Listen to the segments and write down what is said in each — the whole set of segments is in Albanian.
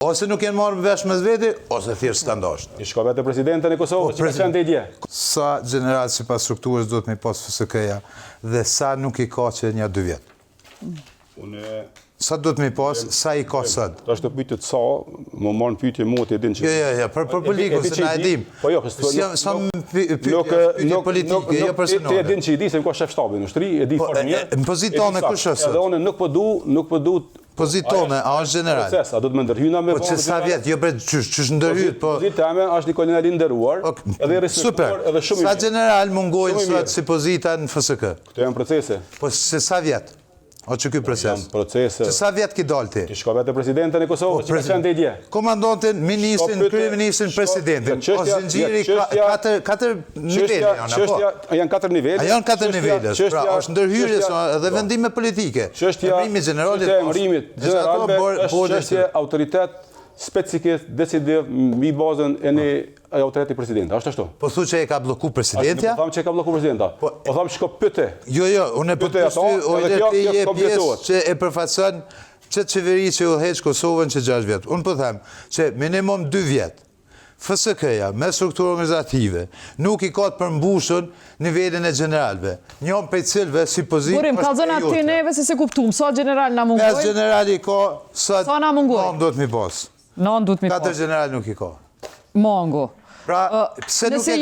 Ose nuk janë marrë vesh mes veti, ose thjesht skandasht. I shko vetë presidentën e Kosovës, që ka qenë të idje. Sa general si pas strukturës do të me pas FSK-ja dhe sa nuk i ka që një 2 vjetë? Sa do të me pas, sa i ka sëtë? Ta është të pyjtë të sa, më marë në pyjtje mu të edhin që... Jo, për politikën, se na edhim. Po jo, sa pyjtje politike, jo personale. Të edhin që i di se më ka shef shtabi në shtri, e di farë një. Në pozitone, kush është? Edhe one nuk po du... Pozitone, a është general? Proces, a do të më ndërhyna me... Po që sa vjetë, jo bre, qësh ndërhyt, po... Pozita eme është një kolonelin ndëruar, edhe i respektuar, edhe shumë i mirë. Sa general mungojnë sot si pozita në FSK? Këto janë procese. Po që sa vjetë? O që ky proces? Janë procese. Që sa vjetë ki dalë ti? Ti shko vetë presidentën e Kosovës, që ka qenë të idje. Komandantin, ministrin, kryeministrin, presidentin. O zinxhiri 4 nivele janë, apo? Janë 4 nivele. A janë 4 nivele, pra është ndërhyrje dhe vendime politike. Emrimi generalve është çështje autoritet specifik decidiv mbi bazën e një autoriteti presidenta, është ashtu? Po thu që e ka bloku presidentja? Po thamë që e ka bloku presidenta. Po thamë shko pyte. Jo, unë e përpështy ojlet e je pjesë që e përfaqëson që qeveri që u heq Kosovën që 6 vjetë. Unë po thamë që minimum 2 vjetë. FSK-ja me strukturë organizative nuk i ka të përmbushën nivelin e generalve. Njën për cilve si pozitë... Burim, ka zona të neve se kuptum, sa general na mungoj? 5 generali ka, sa na mungoj? 9 do të mi pas. 9 do të mi pas. 4 general nuk i ka. Mongo. Pra, nëse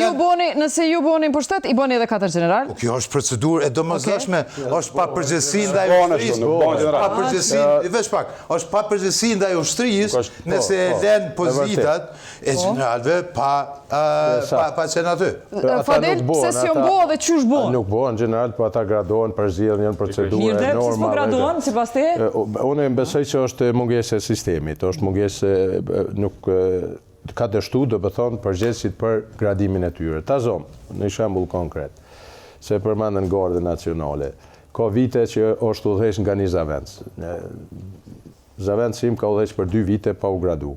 ju boni për shtet, i boni edhe 4 general? Kjo është procedurë e domosdoshme, është pa përgjegjësi ndaj ushtrisë. Veç pak, është pa përgjegjësi ndaj ushtrisë nëse e lën pozitat e generalëve pa qenë aty. Fadel, se si jo mbo dhe qysh bo? Nuk bo, në general, po ata gradohen për zgjidhjen një procedurë normale. Mirë, si po gradohen, si pas te? Unë besoj që është mungesë e sistemit, është mungesë nuk... ka dështu, do të thonë, përgjegjësit për gradimin e tyre. Ta zonë, në shembull konkret, se përmendën Gardën Nacionale, ka vite që është udhëheq nga një Zavendës. Zavendësi ka udhëheq për 2 vite pa u gradu.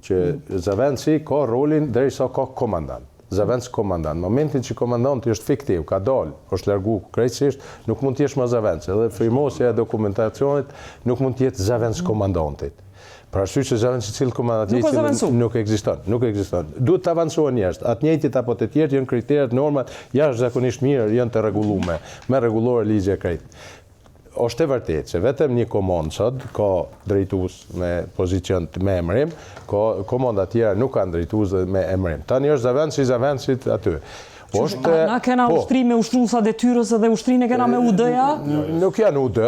Që Zavendësi ka rolin derisa ka komandant. Zavendës komandant. Në momentin që komandanti është fiktiv, ka dalë, është largu krejtësisht, nuk mund t'jesh më Zavendës. Edhe firmosja e dokumentacionit nuk mund t'jetë Zavendës komandantit. Pra arsye që Zavendësi cilë komandantit nuk ekziston. Duhet të avancohen njerëzit. Atë njëjtit apo të tjerë janë kriteret, normat, jashtëzakonisht mirë, janë të rregulluara, me rregullore ligje krejt. Është e vërtetë se vetëm një komandë sot ka drejtues me pozicion me emërim, ka komanda tjera nuk kanë drejtues me emërim. Tani është Zavendësit aty. Na kena ushtri me ushtrusa detyrës edhe ushtrinë e kena me UD-ja? Nuk janë UD,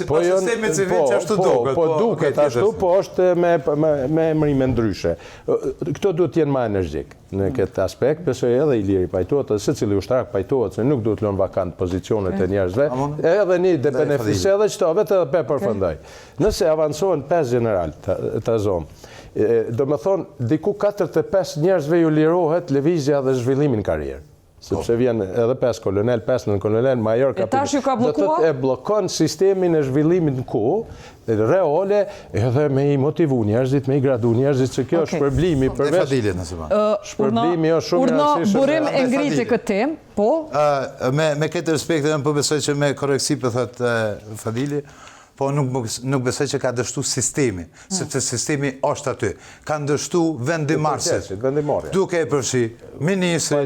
po duket ashtu, po është me emrime ndryshe. Këto duhet t'jenë ma energjik në këtë aspekt, besoj edhe Iliri pajtohet, edhe secili ushtrak pajtohet se nuk duhet lënë vakant pozicionet e njerëzve, edhe një dhe benefice edhe qëto, vetë edhe pe përfëndaj. Nëse avansohen 5 general të zonë, do me thonë, diku 4-5 njerëzve ju lirohet lëvizja dhe zhvillimin karierë. Sepse vjen edhe 5 kolonel, 5 në kolonel, major kapitän. E tash ju ka blokua? E blokon sistemin e zhvillimit në kohë, reale, edhe me i motivu njerëzit, me i gradu njerëzit, që kjo është shpërblimi përveç... Shpërblimi është shumë rëndësishëm. Burim e ngriti këtë temë, po? Me këtë respekt edhe më përbesoj që me koreksi për thëtë Fadili, po nuk besoj që ka dështu sistemi, sepse sistemi është aty. Ka ndështu vendimarsit, duke e përfshi ministrin,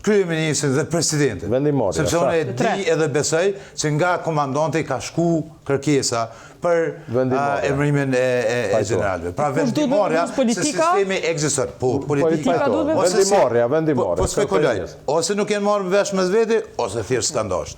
kryeministrin dhe presidentin. Sepse unë e di edhe besoj që nga komandanti ka shku kërkesa për emrimin e generalve. Pra vendimarja se sistemi egziston. Po, politika vendimarja. Po spekuloj, ose nuk jenë marrë vesh mes veti, ose thjesht skandasht.